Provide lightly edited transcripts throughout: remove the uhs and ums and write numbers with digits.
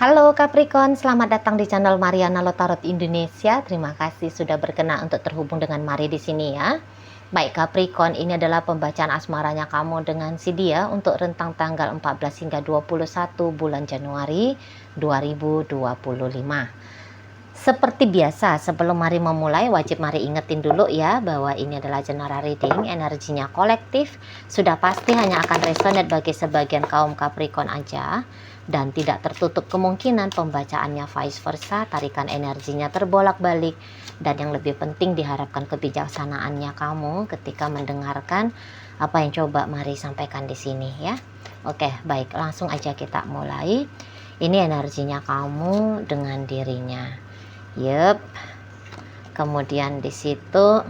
Halo Capricorn, selamat datang di channel Mariana Lotarot Indonesia. Terima kasih sudah berkenan untuk terhubung dengan Mari di sini ya. Baik Capricorn, ini adalah pembacaan asmaranya kamu dengan si dia untuk rentang tanggal 14 hingga 21 bulan Januari 2025. Seperti biasa, sebelum Mari memulai, wajib Mari ingetin dulu ya bahwa ini adalah general reading, energinya kolektif, sudah pasti hanya akan resonate bagi sebagian kaum Capricorn aja, dan tidak tertutup kemungkinan pembacaannya vice versa, tarikan energinya terbolak-balik, dan yang lebih penting diharapkan kebijaksanaannya kamu ketika mendengarkan apa yang coba Mari sampaikan di sini ya. Oke, baik, langsung aja kita mulai. Ini energinya kamu dengan dirinya. Yep. Kemudian di situ,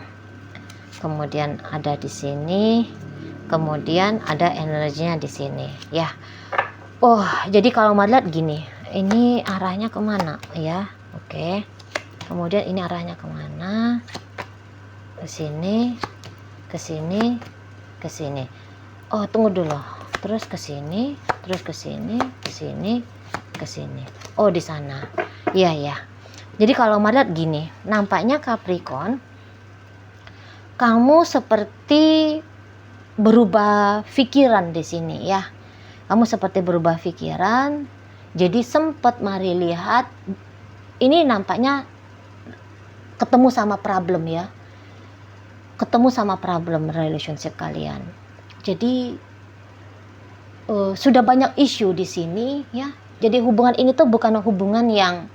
kemudian ada di sini, kemudian ada energinya di sini ya. Oh, jadi kalau Mari lihat gini, ini arahnya kemana ya? Oke. Kemudian ini arahnya kemana? Ke sini, ke sini, ke sini. Oh, tunggu dulu. Terus ke sini, terus ke sini, ke sini, ke sini. Oh, di sana. Iya ya. Jadi kalau Mari lihat gini, nampaknya Capricorn, kamu seperti berubah pikiran di sini ya. Kamu seperti berubah pikiran. Jadi sempat Mari lihat, ini nampaknya ketemu sama problem ya. Ketemu sama problem relationship kalian. Jadi sudah banyak isu di sini ya. Jadi hubungan ini tuh bukan hubungan yang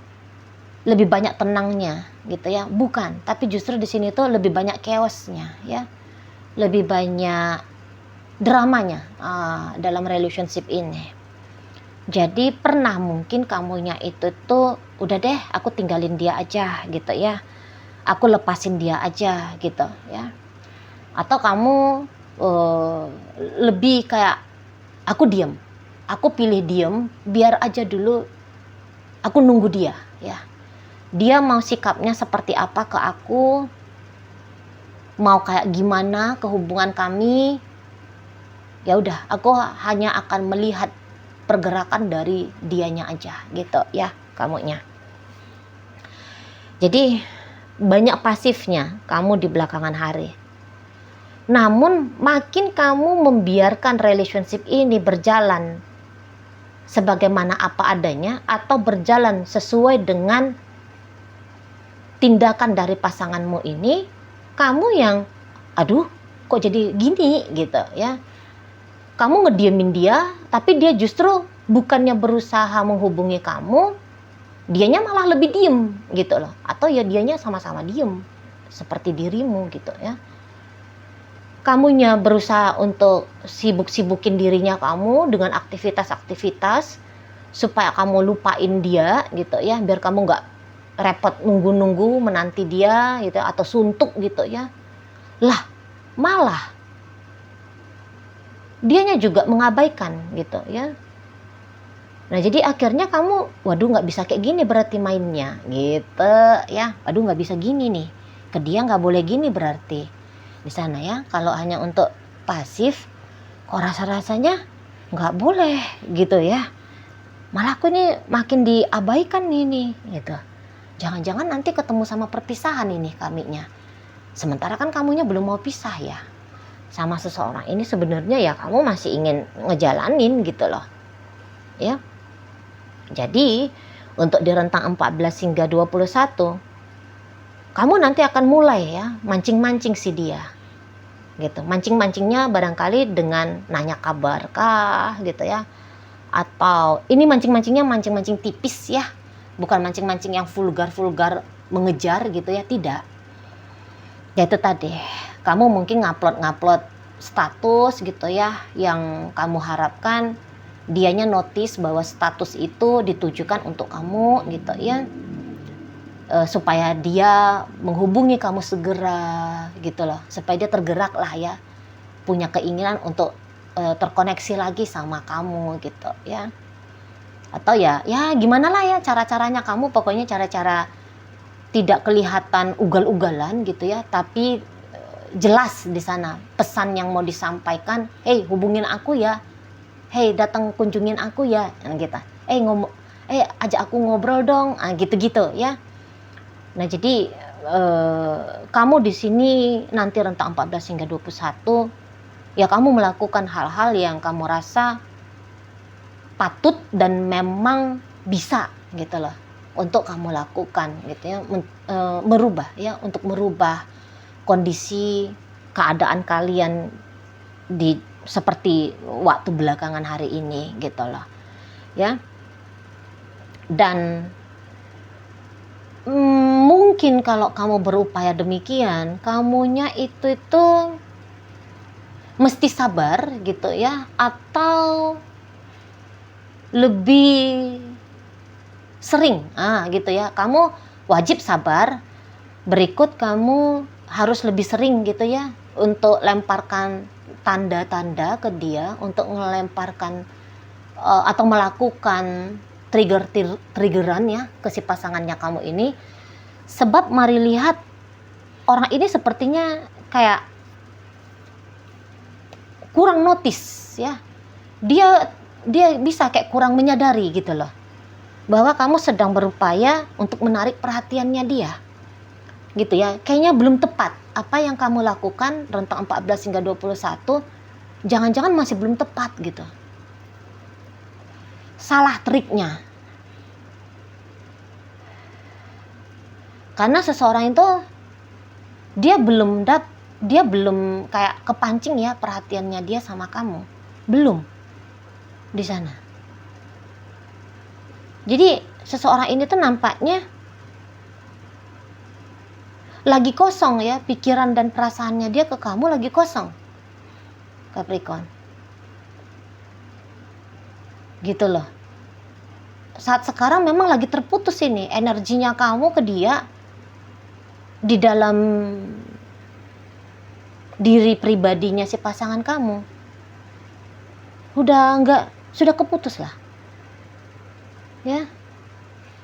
lebih banyak tenangnya gitu ya, bukan, tapi justru di sini tuh lebih banyak chaosnya ya, lebih banyak dramanya dalam relationship ini. Jadi pernah mungkin kamunya itu tuh udah deh aku tinggalin dia aja gitu ya, aku lepasin dia aja gitu ya, atau kamu lebih kayak aku diem, aku pilih diem biar aja dulu aku nunggu dia ya. Dia mau sikapnya seperti apa ke aku, mau kayak gimana ke hubungan kami, ya udah aku hanya akan melihat pergerakan dari dianya aja gitu ya kamunya. Jadi banyak pasifnya kamu di belakangan hari. Namun makin kamu membiarkan relationship ini berjalan sebagaimana apa adanya atau berjalan sesuai dengan tindakan dari pasanganmu ini, kamu yang aduh kok jadi gini gitu ya. Kamu ngediemin dia, tapi dia justru bukannya berusaha menghubungi kamu, dianya malah lebih diem gitu loh. Atau ya dianya sama-sama diem seperti dirimu gitu ya. Kamunya berusaha untuk sibuk-sibukin dirinya kamu dengan aktivitas-aktivitas supaya kamu lupain dia gitu ya, biar kamu nggak repot nunggu-nunggu menanti dia gitu atau suntuk gitu ya. Lah, malah dianya juga mengabaikan gitu ya. Nah, jadi akhirnya kamu, waduh nggak bisa kayak gini berarti mainnya gitu ya. Waduh nggak bisa gini nih. Ke dia nggak boleh gini berarti. Di sana ya, kalau hanya untuk pasif, kok rasa-rasanya nggak boleh gitu ya. Malah aku ini makin diabaikan nih gitu. Jangan-jangan nanti ketemu sama perpisahan ini kaminya. Sementara kan kamunya belum mau pisah ya. Sama seseorang ini sebenarnya ya kamu masih ingin ngejalanin gitu loh. Ya. Jadi untuk di rentang 14 hingga 21, kamu nanti akan mulai ya mancing-mancing si dia. Gitu. Mancing-mancingnya barangkali dengan nanya kabar kah gitu ya. Atau ini mancing-mancingnya mancing-mancing tipis ya. Bukan mancing-mancing yang vulgar-vulgar mengejar gitu ya, tidak. Ya itu tadi, kamu mungkin ngupload status gitu ya, yang kamu harapkan dianya notice bahwa status itu ditujukan untuk kamu gitu ya, supaya dia menghubungi kamu segera gitu loh, supaya dia tergerak lah ya, punya keinginan untuk terkoneksi lagi sama kamu gitu ya. Atau ya gimana lah ya cara-caranya kamu, pokoknya cara-cara tidak kelihatan ugal-ugalan gitu ya, tapi jelas di sana pesan yang mau disampaikan. Hubungin aku ya, datang kunjungin aku ya gitu. ajak aku ngobrol dong, gitu-gitu ya. Nah jadi kamu di sini nanti rentang 14 hingga 21, ya kamu melakukan hal-hal yang kamu rasa patut dan memang bisa gitu loh untuk kamu lakukan gitu ya, merubah ya, untuk merubah kondisi keadaan kalian di seperti waktu belakangan hari ini gitu loh ya. Dan mungkin kalau kamu berupaya demikian, kamunya itu mesti sabar gitu ya, atau lebih sering gitu ya, kamu wajib sabar, berikut kamu harus lebih sering gitu ya untuk lemparkan tanda-tanda ke dia, untuk melemparkan atau melakukan triggeran ya ke si pasangannya kamu ini. Sebab mari lihat, orang ini sepertinya kayak kurang notice ya, dia bisa kayak kurang menyadari gitu loh, bahwa kamu sedang berupaya untuk menarik perhatiannya dia gitu ya. Kayaknya belum tepat apa yang kamu lakukan rentang 14 hingga 21, jangan-jangan masih belum tepat gitu. Salah triknya. Karena seseorang itu dia belum kayak kepancing ya perhatiannya dia sama kamu. Belum di sana. Jadi seseorang ini tuh nampaknya lagi kosong ya, pikiran dan perasaannya dia ke kamu lagi kosong, Capricorn. Gitu loh. Saat sekarang memang lagi terputus ini energinya kamu ke dia di dalam diri pribadinya si pasangan kamu. Sudah keputus lah. Ya.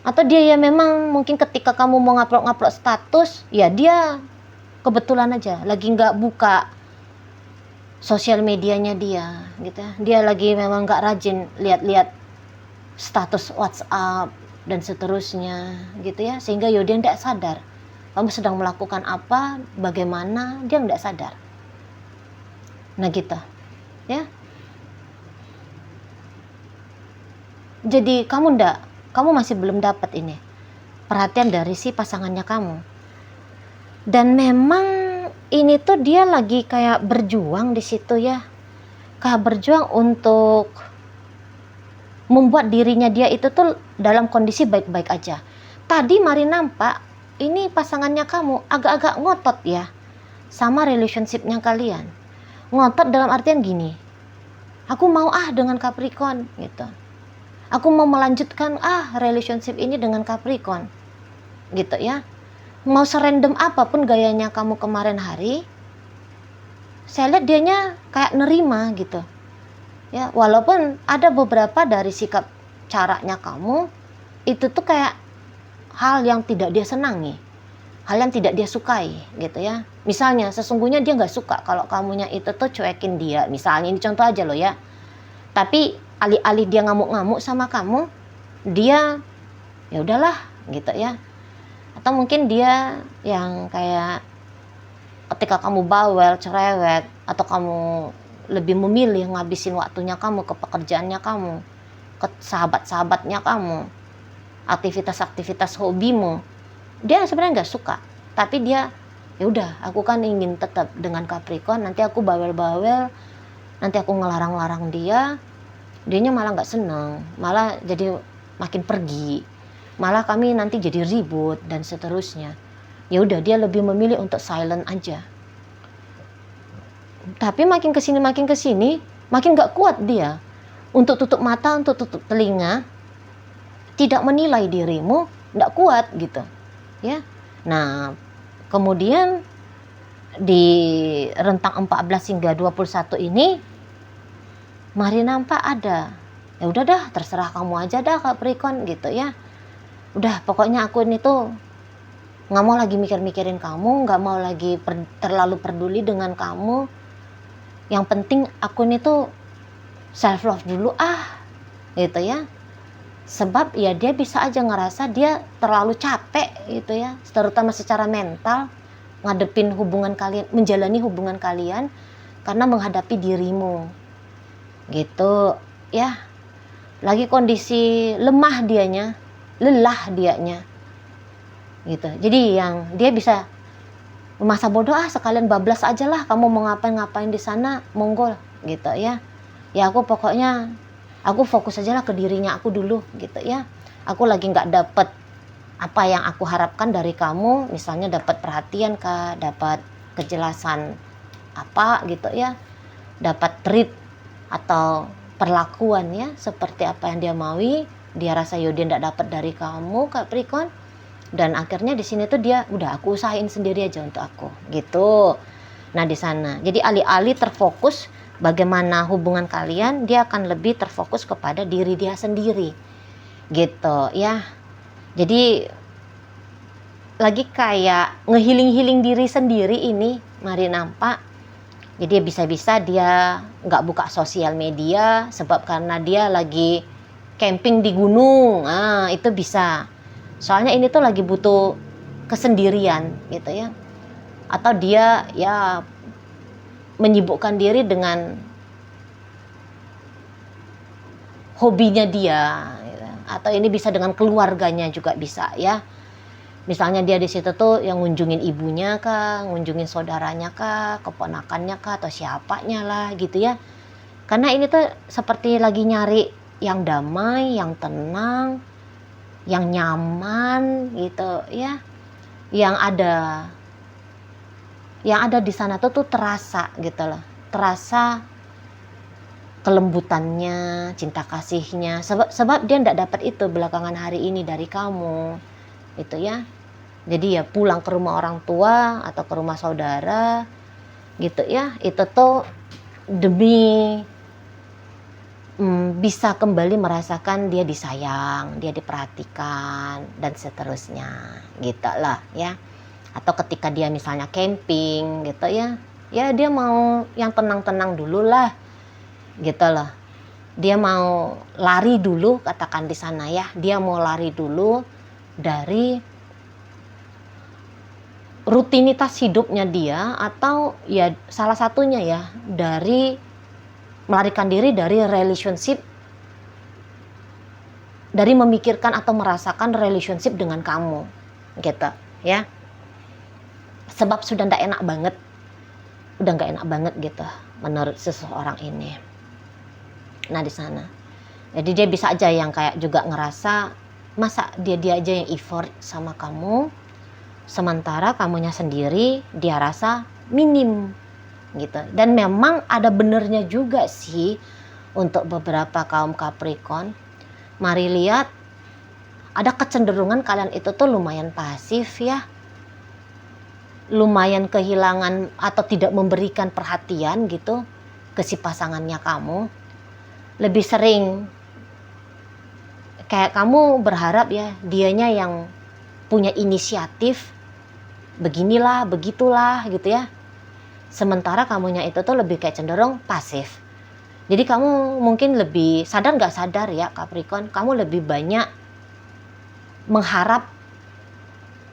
Atau dia ya memang mungkin ketika kamu mau ngupload status, ya dia kebetulan aja lagi nggak buka sosial medianya dia gitu ya. Dia lagi memang nggak rajin lihat-lihat status WhatsApp dan seterusnya gitu ya, sehingga dia nggak sadar kamu sedang melakukan apa, bagaimana, dia nggak sadar. Nah gitu ya. Jadi kamu masih belum dapat ini perhatian dari si pasangannya kamu. Dan memang ini tuh dia lagi kayak berjuang di situ ya, kayak berjuang untuk membuat dirinya dia itu tuh dalam kondisi baik-baik aja. Tadi mari nampak ini pasangannya kamu agak-agak ngotot ya sama relationship-nya kalian. Ngotot dalam artian gini, aku mau dengan Capricorn gitu. Aku mau melanjutkan relationship ini dengan Capricorn gitu ya. Mau serandom apapun gayanya kamu kemarin hari, saya lihat dianya kayak nerima gitu ya. Walaupun ada beberapa dari sikap caranya kamu itu tuh kayak hal yang tidak dia senangi, hal yang tidak dia sukai gitu ya. Misalnya sesungguhnya dia nggak suka kalau kamunya itu tuh cuekin dia, misalnya, ini contoh aja loh ya. Tapi alih-alih dia ngamuk-ngamuk sama kamu, dia ya udahlah gitu ya. Atau mungkin dia yang kayak ketika kamu bawel, cerewet, atau kamu lebih memilih ngabisin waktunya kamu ke pekerjaannya kamu, ke sahabat-sahabatnya kamu, aktivitas-aktivitas hobimu, dia sebenarnya nggak suka. Tapi dia ya udah, aku kan ingin tetap dengan Capricorn, nanti aku bawel-bawel, nanti aku ngelarang-larang dianya malah nggak seneng, malah jadi makin pergi, malah kami nanti jadi ribut dan seterusnya. Ya udah, dia lebih memilih untuk silent aja. Tapi makin kesini makin nggak kuat dia untuk tutup mata, untuk tutup telinga, tidak menilai dirimu, nggak kuat gitu ya. Nah kemudian di rentang 14 hingga 21 ini mari nampak ada, ya udah dah, terserah kamu aja dah Capricorn gitu ya. Udah, pokoknya aku ini tuh nggak mau lagi mikir-mikirin kamu, nggak mau lagi terlalu peduli dengan kamu. Yang penting aku ini tuh self love dulu gitu ya. Sebab ya dia bisa aja ngerasa dia terlalu capek gitu ya, terutama secara mental ngadepin hubungan kalian, menjalani hubungan kalian karena menghadapi dirimu gitu ya. Lagi kondisi lemah dianya, lelah dianya gitu. Jadi yang dia bisa masa bodoh, sekalian bablas aja lah, kamu mau ngapain di sana monggo gitu ya. Ya aku fokus aja lah ke dirinya aku dulu gitu ya. Aku lagi nggak dapet apa yang aku harapkan dari kamu, misalnya dapat perhatian kah, dapat kejelasan apa gitu ya, dapat treat atau perlakuan ya seperti apa yang dia maui, dia rasa dia nggak dapat dari kamu Capricorn, dan akhirnya di sini tuh dia udah aku usahain sendiri aja untuk aku gitu. Nah di sana jadi alih-alih terfokus bagaimana hubungan kalian, dia akan lebih terfokus kepada diri dia sendiri gitu ya. Jadi lagi kayak ngehealing diri sendiri ini mari nampak. Jadi bisa-bisa dia nggak buka sosial media sebab karena dia lagi camping di gunung. Itu bisa. Soalnya ini tuh lagi butuh kesendirian gitu ya. Atau dia ya menyibukkan diri dengan hobinya dia gitu. Atau ini bisa dengan keluarganya juga bisa ya. Misalnya dia di situ tuh yang ngunjungin ibunya kah, ngunjungin saudaranya kah, keponakannya kah, atau siapanya lah gitu ya. Karena ini tuh seperti lagi nyari yang damai, yang tenang, yang nyaman gitu ya. Yang ada di sana tuh terasa gitu loh. Terasa kelembutannya, cinta kasihnya. Sebab dia nggak dapat itu belakangan hari ini dari kamu. Itu ya. Jadi ya pulang ke rumah orang tua atau ke rumah saudara gitu ya, itu tuh demi bisa kembali merasakan dia disayang, dia diperhatikan dan seterusnya gitu lah ya. Atau ketika dia misalnya camping gitu ya, ya dia mau yang tenang-tenang dulu lah gitu loh. Dia mau lari dulu, katakan di sana ya, dia mau lari dulu dari rutinitas hidupnya dia, atau ya salah satunya ya dari melarikan diri dari relationship, dari memikirkan atau merasakan relationship dengan kamu gitu ya. Sebab sudah nggak enak banget gitu menurut seseorang ini. Nah di sana jadi dia bisa aja yang kayak juga ngerasa masa dia aja yang effort sama kamu, sementara kamunya sendiri dia rasa minim gitu. Dan memang ada benernya juga sih untuk beberapa kaum Capricorn. Mari lihat, ada kecenderungan kalian itu tuh lumayan pasif ya, lumayan kehilangan atau tidak memberikan perhatian gitu ke si pasangannya kamu. Lebih sering kayak kamu berharap ya dianya yang punya inisiatif, beginilah, begitulah gitu ya. Sementara kamunya itu tuh lebih kayak cenderung pasif. Jadi kamu mungkin lebih sadar nggak sadar ya Capricorn, kamu lebih banyak mengharap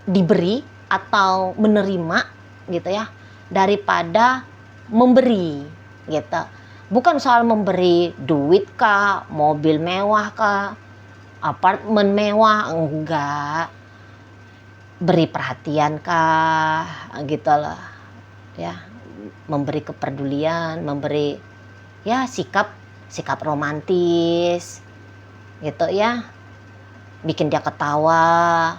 diberi atau menerima gitu ya, daripada memberi gitu. Bukan soal memberi duit kah, mobil mewah kah, apartemen mewah, enggak. Beri perhatian kah gitu loh ya, memberi kepedulian, memberi ya sikap romantis gitu ya, bikin dia ketawa,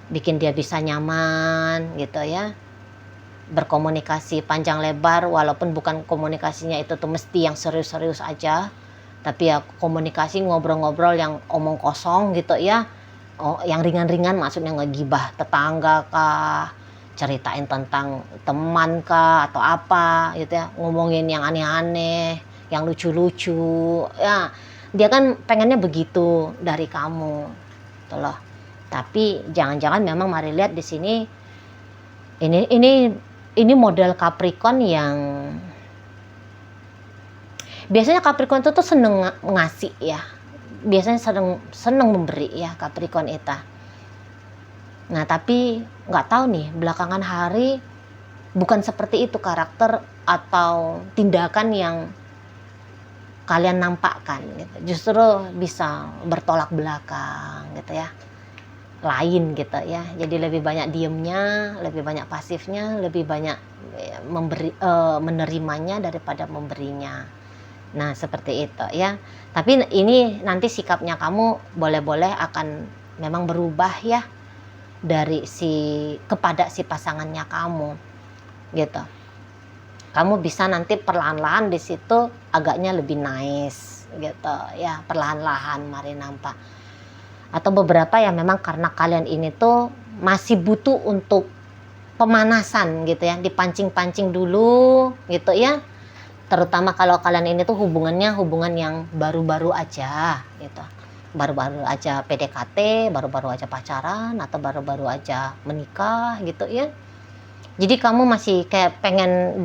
bikin dia bisa nyaman gitu ya, berkomunikasi panjang lebar, walaupun bukan komunikasinya itu tuh mesti yang serius-serius aja, tapi ya komunikasi ngobrol-ngobrol yang omong kosong gitu ya. Yang ringan-ringan, maksudnya ngegibah tetangga kah, ceritain tentang teman kah atau apa gitu ya, ngomongin yang aneh-aneh, yang lucu-lucu ya. Dia kan pengennya begitu dari kamu gitu loh. Tapi jangan-jangan memang mari lihat di sini ini model Capricorn yang biasanya Capricorn itu tuh seneng ngasih ya. biasanya seneng memberi ya Capricorn itu. Nah tapi nggak tahu nih belakangan hari bukan seperti itu karakter atau tindakan yang kalian nampakkan gitu. Justru bisa bertolak belakang gitu ya, lain gitu ya. Jadi lebih banyak diemnya, lebih banyak pasifnya, lebih banyak menerimanya daripada memberinya. Nah seperti itu ya. Tapi ini nanti sikapnya kamu boleh-boleh akan memang berubah ya dari kepada si pasangannya kamu gitu. Kamu bisa nanti perlahan-lahan di situ agaknya lebih nice gitu ya, perlahan-lahan mari nampak. Atau beberapa yang memang karena kalian ini tuh masih butuh untuk pemanasan gitu ya, dipancing-pancing dulu gitu ya. Terutama kalau kalian ini tuh hubungan yang baru-baru aja gitu. Baru-baru aja PDKT, baru-baru aja pacaran, atau baru-baru aja menikah gitu ya. Jadi kamu masih kayak pengen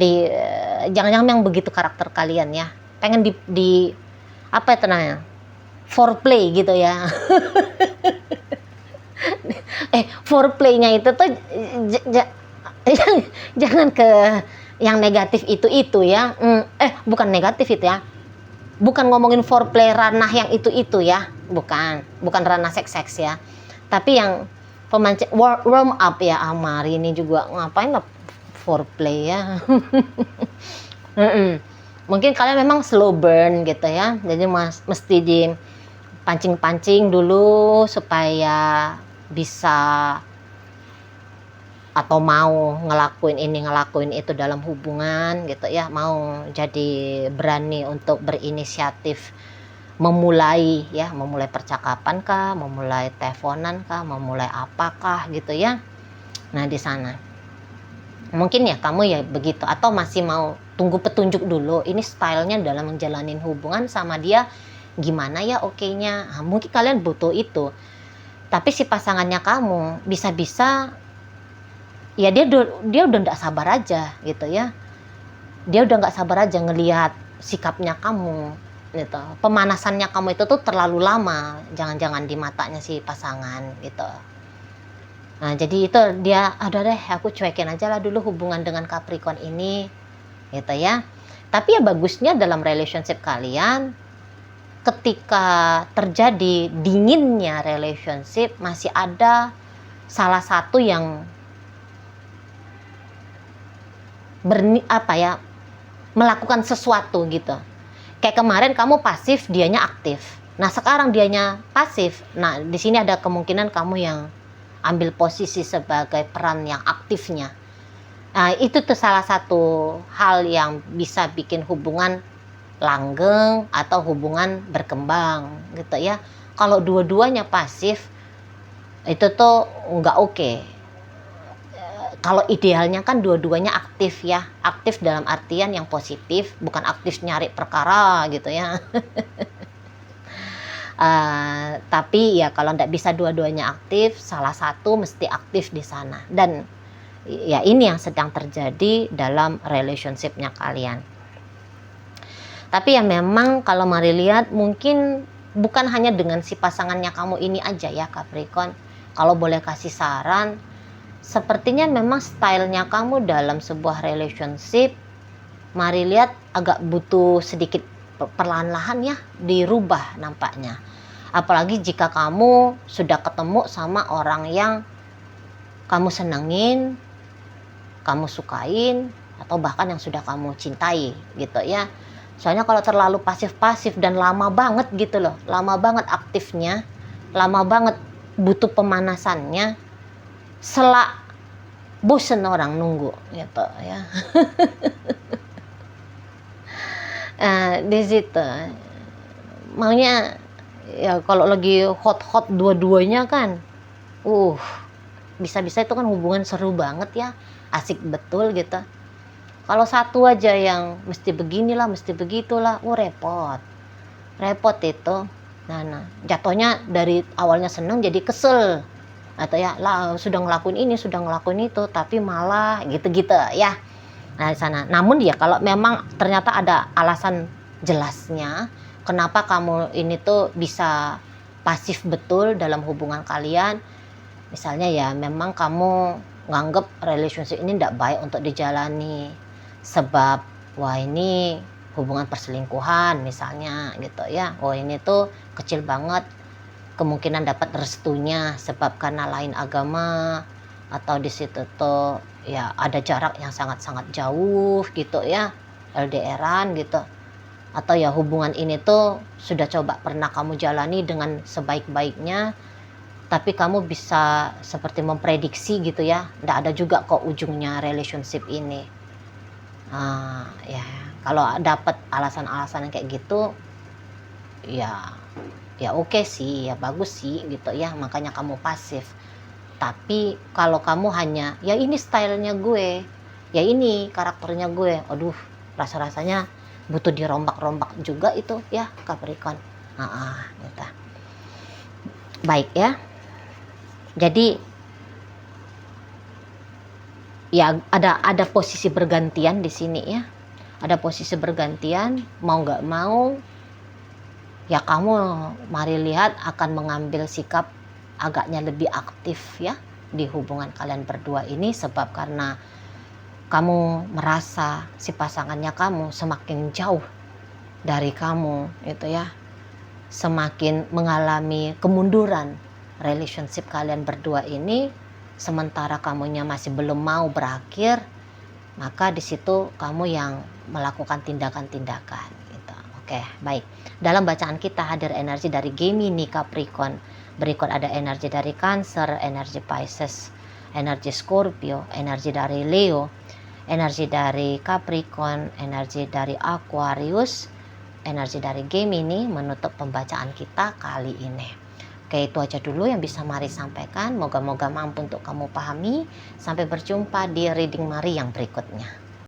jangan-jangan yang begitu karakter kalian ya, pengen di apa itu namanya, foreplay gitu ya. Foreplaynya itu tuh jangan ke yang negatif itu ya. Bukan negatif itu ya, bukan ngomongin foreplay ranah yang itu ya, bukan ranah seks ya, tapi yang pemancing warm up ya. Amari ini juga ngapain lah foreplay ya. Mungkin kalian memang slow burn gitu ya, jadi mesti dipancing-pancing dulu supaya bisa atau mau ngelakuin ini ngelakuin itu dalam hubungan gitu ya, mau jadi berani untuk berinisiatif memulai percakapan kah, memulai teleponan kah, memulai apakah gitu ya. Nah di sana mungkin ya kamu ya begitu, atau masih mau tunggu petunjuk dulu ini stylenya dalam menjalanin hubungan sama dia gimana ya, oke-nya. Mungkin kalian butuh itu. Tapi si pasangannya kamu bisa-bisa ya dia udah nggak sabar aja gitu ya, dia udah nggak sabar aja ngelihat sikapnya kamu gitu. Pemanasannya kamu itu tuh terlalu lama, jangan-jangan di matanya si pasangan gitu. Nah jadi itu dia, ada deh aku cuekin aja lah dulu hubungan dengan Capricorn ini gitu ya. Tapi ya bagusnya dalam relationship kalian, ketika terjadi dinginnya relationship, masih ada salah satu yang melakukan sesuatu gitu. Kayak kemarin kamu pasif, dianya aktif. Nah sekarang dianya pasif. Nah di sini ada kemungkinan kamu yang ambil posisi sebagai peran yang aktifnya. Nah itu tuh salah satu hal yang bisa bikin hubungan langgeng atau hubungan berkembang gitu ya. Kalau dua-duanya pasif itu tuh nggak oke. Kalau idealnya kan dua-duanya aktif ya, aktif dalam artian yang positif, bukan aktif nyari perkara gitu ya. Tapi ya kalau nggak bisa dua-duanya aktif, salah satu mesti aktif di sana. Dan ya ini yang sedang terjadi dalam relationship-nya kalian. Tapi ya memang kalau mari lihat, mungkin bukan hanya dengan si pasangannya kamu ini aja ya Capricorn. Kalau boleh kasih saran, sepertinya memang stylenya kamu dalam sebuah relationship, mari lihat agak butuh sedikit perlahan-lahan ya dirubah nampaknya. Apalagi jika kamu sudah ketemu sama orang yang kamu senengin, kamu sukain, atau bahkan yang sudah kamu cintai gitu ya. Soalnya kalau terlalu pasif-pasif dan lama banget gitu loh, lama banget aktifnya, lama banget butuh pemanasannya, selak bosen orang nunggu gitu ya. Di situ maunya ya kalau lagi hot-hot dua-duanya kan, bisa-bisa itu kan hubungan seru banget ya, asik betul gitu. Kalau satu aja yang mesti beginilah, mesti begitulah, repot itu. Nah, jatuhnya dari awalnya seneng jadi kesel, atau ya lah sudah ngelakuin ini, sudah ngelakuin itu, tapi malah gitu-gitu ya. Nah di sana. Namun ya kalau memang ternyata ada alasan jelasnya, kenapa kamu ini tuh bisa pasif betul dalam hubungan kalian. Misalnya ya memang kamu nganggep relationship ini ndak baik untuk dijalani, sebab wah ini hubungan perselingkuhan misalnya gitu ya, oh ini tuh kecil banget kemungkinan dapat restunya sebab karena lain agama, atau di situ tuh ya ada jarak yang sangat-sangat jauh gitu ya, LDRan gitu, atau ya hubungan ini tuh sudah coba pernah kamu jalani dengan sebaik-baiknya tapi kamu bisa seperti memprediksi gitu ya, nggak ada juga kok ujungnya relationship ini. Ya kalau dapat alasan-alasan yang kayak gitu, ya ya oke sih, ya bagus sih gitu ya, makanya kamu pasif. Tapi kalau kamu hanya, ya ini stylenya gue, ya ini karakternya gue, aduh rasa-rasanya butuh dirombak-rombak juga itu ya Capricorn. Gitu. Baik ya. Jadi ya ada posisi bergantian di sini ya. Ada posisi bergantian, mau nggak mau ya kamu mari lihat akan mengambil sikap agaknya lebih aktif ya di hubungan kalian berdua ini, sebab karena kamu merasa si pasangannya kamu semakin jauh dari kamu itu ya, semakin mengalami kemunduran relationship kalian berdua ini, sementara kamunya masih belum mau berakhir, maka di situ kamu yang melakukan tindakan-tindakan gitu. Oke, baik. Dalam bacaan kita hadir energi dari Gemini, Capricorn. Berikut ada energi dari Cancer, energi Pisces, energi Scorpio, energi dari Leo, energi dari Capricorn, energi dari Aquarius, energi dari Gemini menutup pembacaan kita kali ini. Oke, itu aja dulu yang bisa Mari sampaikan. Moga-moga mampu untuk kamu pahami. Sampai berjumpa di reading Mari yang berikutnya.